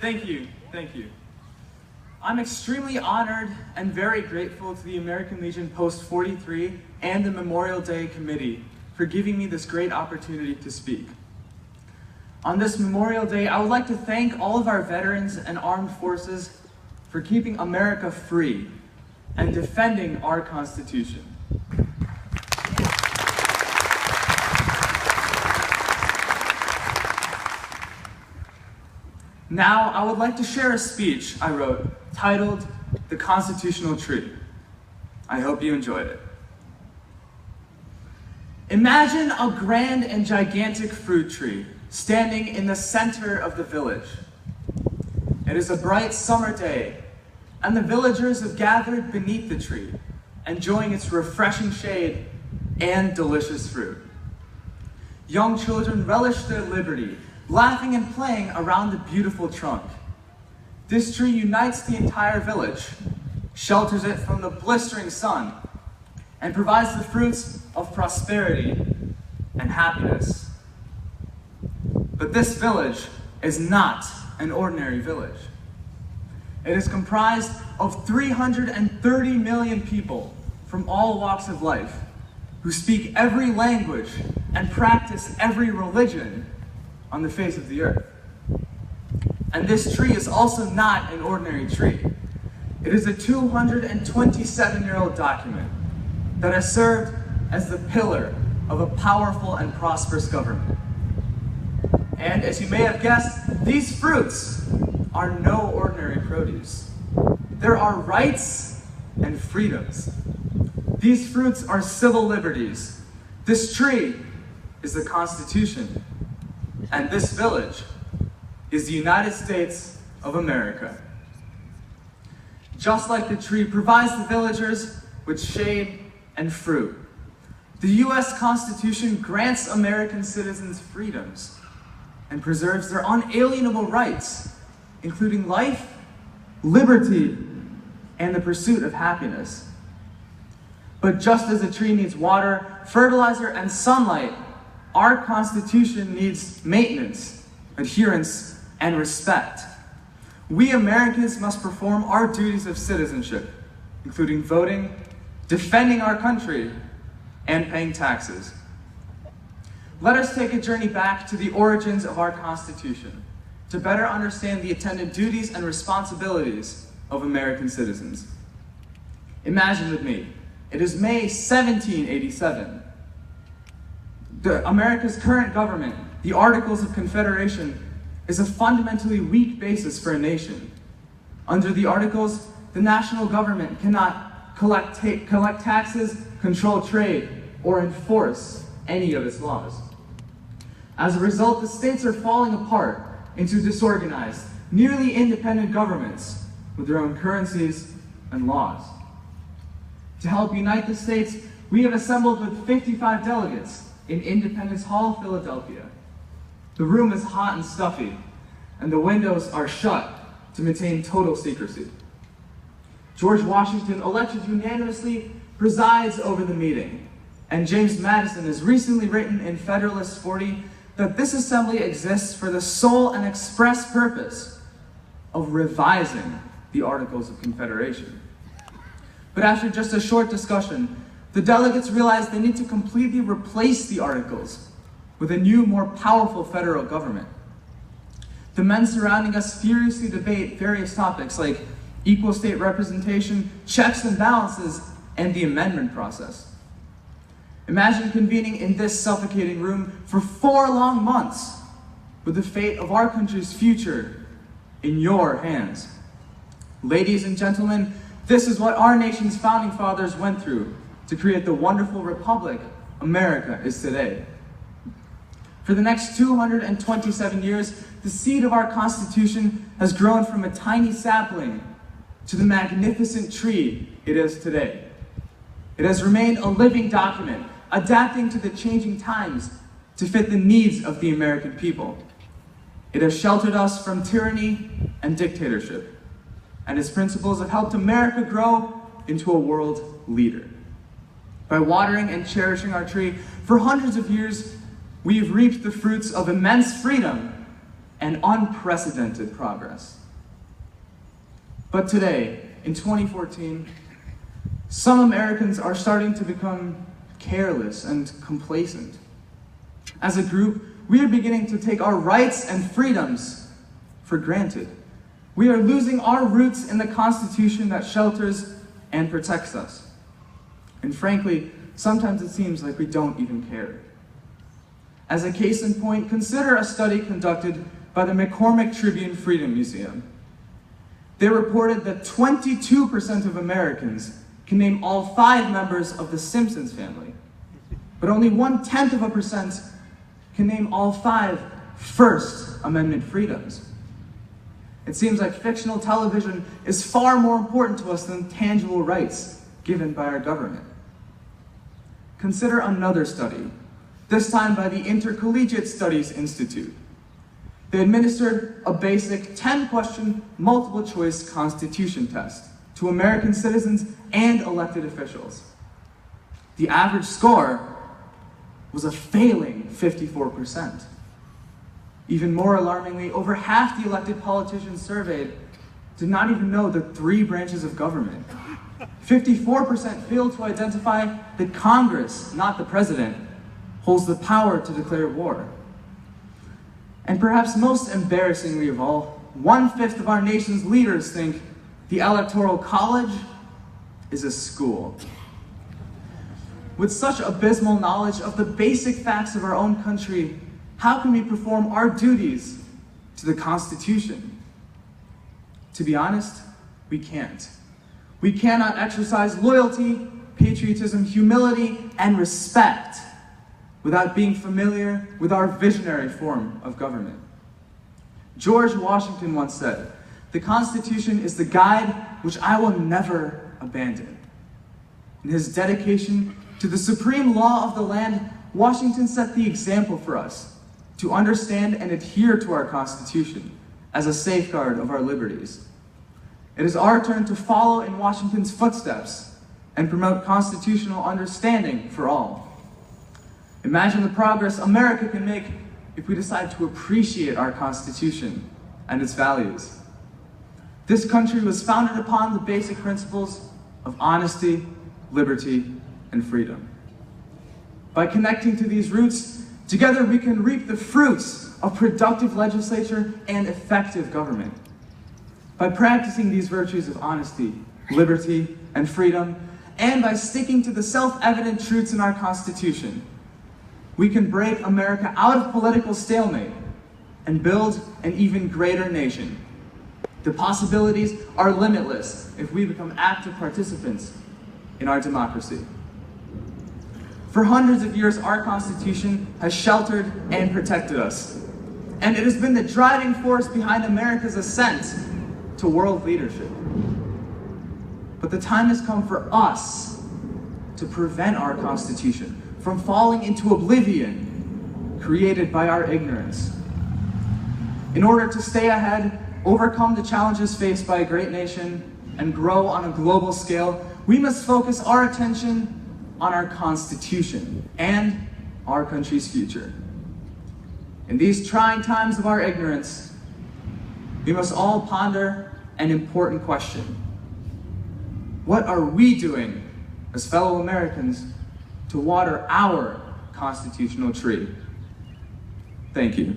Thank you, thank you. I'm extremely honored and very grateful to the American Legion Post 43 and the Memorial Day Committee for giving me this great opportunity to speak. On this Memorial Day, I would like to thank all of our veterans and armed forces for keeping America free and defending our Constitution. Now, I would like to share a speech I wrote titled, "The Constitutional Tree." I hope you enjoyed it. Imagine a grand and gigantic fruit tree standing in the center of the village. It is a bright summer day, and the villagers have gathered beneath the tree, enjoying its refreshing shade and delicious fruit. Young children relish their liberty, laughing and playing around the beautiful trunk. This tree unites the entire village, shelters it from the blistering sun, and provides the fruits of prosperity and happiness. But this village is not an ordinary village. It is comprised of 330 million people from all walks of life who speak every language and practice every religion on the face of the earth. And this tree is also not an ordinary tree. It is a 227-year-old document that has served as the pillar of a powerful and prosperous government. And as you may have guessed, these fruits are no ordinary produce. There are rights and freedoms. These fruits are civil liberties. This tree is the Constitution. And this village is the United States of America. Just like the tree provides the villagers with shade and fruit, the U.S. Constitution grants American citizens freedoms and preserves their unalienable rights, including life, liberty, and the pursuit of happiness. But just as a tree needs water, fertilizer, and sunlight, our Constitution needs maintenance, adherence, and respect. We Americans must perform our duties of citizenship, including voting, defending our country, and paying taxes. Let us take a journey back to the origins of our Constitution to better understand the attendant duties and responsibilities of American citizens. Imagine with me, it is May 1787. America's current government, the Articles of Confederation, is a fundamentally weak basis for a nation. Under the Articles, the national government cannot collect taxes, control trade, or enforce any of its laws. As a result, the states are falling apart into disorganized, nearly independent governments with their own currencies and laws. To help unite the states, we have assembled with 55 delegates in Independence Hall, Philadelphia. The room is hot and stuffy, and the windows are shut to maintain total secrecy. George Washington, elected unanimously, presides over the meeting, and James Madison has recently written in Federalist 40 that this assembly exists for the sole and express purpose of revising the Articles of Confederation. But after just a short discussion, the delegates realized they need to completely replace the Articles with a new, more powerful federal government. The men surrounding us furiously debate various topics like equal state representation, checks and balances, and the amendment process. Imagine convening in this suffocating room for 4 long months with the fate of our country's future in your hands. Ladies and gentlemen, this is what our nation's founding fathers went through to create the wonderful republic America is today. For the next 227 years, the seed of our Constitution has grown from a tiny sapling to the magnificent tree it is today. It has remained a living document, adapting to the changing times to fit the needs of the American people. It has sheltered us from tyranny and dictatorship, and its principles have helped America grow into a world leader. By watering and cherishing our tree for hundreds of years, we have reaped the fruits of immense freedom and unprecedented progress. But today, in 2014, some Americans are starting to become careless and complacent. As a group, we are beginning to take our rights and freedoms for granted. We are losing our roots in the Constitution that shelters and protects us. And frankly, sometimes it seems like we don't even care. As a case in point, consider a study conducted by the McCormick Tribune Freedom Museum. They reported that 22% of Americans can name all 5 members of the Simpsons family, but only 0.1% can name all 5 First Amendment freedoms. It seems like fictional television is far more important to us than tangible rights given by our government. Consider another study, this time by the Intercollegiate Studies Institute. They administered a basic 10-question multiple-choice constitution test to American citizens and elected officials. The average score was a failing 54%. Even more alarmingly, over half the elected politicians surveyed did not even know the 3 branches of government. 54% failed to identify that Congress, not the president, holds the power to declare war. And perhaps most embarrassingly of all, 1/5 of our nation's leaders think the Electoral College is a school. With such abysmal knowledge of the basic facts of our own country, how can we perform our duties to the Constitution? To be honest, we can't. We cannot exercise loyalty, patriotism, humility, and respect without being familiar with our visionary form of government. George Washington once said, "The Constitution is the guide which I will never abandon." In his dedication to the supreme law of the land, Washington set the example for us to understand and adhere to our Constitution as a safeguard of our liberties. It is our turn to follow in Washington's footsteps and promote constitutional understanding for all. Imagine the progress America can make if we decide to appreciate our Constitution and its values. This country was founded upon the basic principles of honesty, liberty, and freedom. By connecting to these roots, together we can reap the fruits of productive legislature and effective government. By practicing these virtues of honesty, liberty, and freedom, and by sticking to the self-evident truths in our Constitution, we can break America out of political stalemate and build an even greater nation. The possibilities are limitless if we become active participants in our democracy. For hundreds of years, our Constitution has sheltered and protected us, and it has been the driving force behind America's ascent to world leadership. But the time has come for us to prevent our Constitution from falling into oblivion created by our ignorance. In order to stay ahead, overcome the challenges faced by a great nation, and grow on a global scale, we must focus our attention on our Constitution and our country's future. In these trying times of our ignorance, we must all ponder an important question. What are we doing as fellow Americans to water our constitutional tree? Thank you.